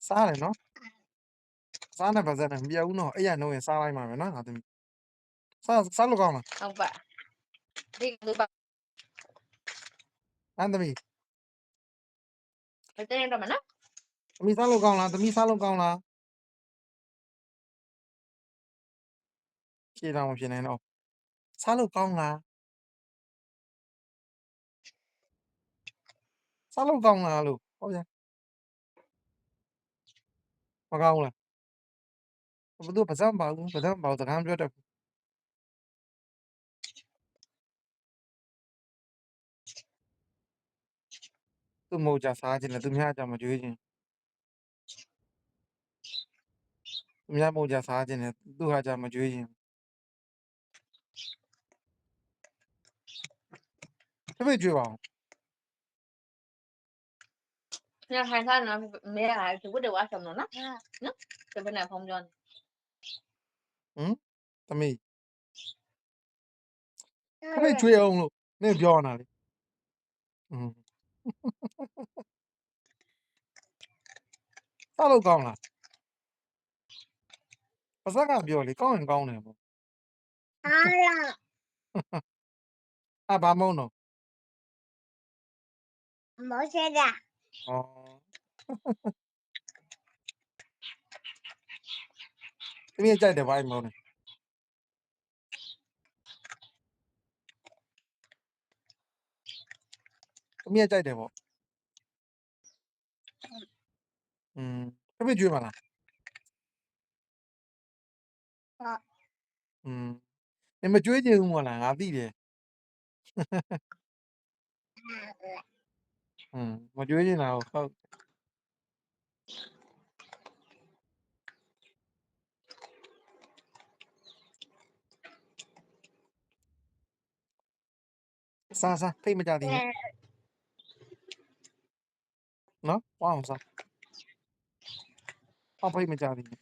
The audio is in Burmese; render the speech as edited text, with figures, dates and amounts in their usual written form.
စားတယ်နော်စားနေပါစနဲ့မပြောက်ဘူးနော်အဲ့ရနှုံးရင်စားလိုက်မှာပဲနော်ငါသမီးစားလို့ကောင်းလား ဟုတ်ပါဒီလူပါ ဟမ်သမီး တဲ့တော့မနော် သမီးစားလို့ကောင်းလားသမီးစားလို့ကောင်းလားဖြေတော့မဖြစ်နိုင်တော့စားလို့ကောင်းလားစားလို့ကောင်းလားလို့ဟုတ်ဗျာမကောင်းဘူးလားဘသူပါစံပါဘူးပါစံပါစကားပြောတတ်ဘူးသူမို့ကြစားခြင်းနဲ့သူများကြမကြွေးခြင်းသူများမို့ကြစားခြင်းနဲ့သူဟာကြမကြွေးခြင်းတပည့်ကြွေးပါအောင် ညခိုင်စားနော်မဲရသူဘတ်ဝါဆောင်နော်နော်တပည့်နဲ့ဖုန်းပြော ဟမ်သမီးတပည့်ကြွေးအောင်လို့နင့်ပြောနေတာလေอืมစားလို့ကောင်းလားပါစကပြောလေကောင်းရင်ကောင်းတယ်ပေါ့ဘာမုန်းတော့ဩသမီးကြိုက်တယ်ဘာမုန်းလဲသမီးကြိုက်တယ်ပေါ့တပည့်ကြွေးပါလားနင်မကြွေးချင်ဘူးမဟုတ်လားငါသိတယ်မကြွေးချင်တာဟုတ်စားဖိတ်မကြသေးနဲ့နော်ဝအောင်စားဖိတ်မကြသေးနဲ့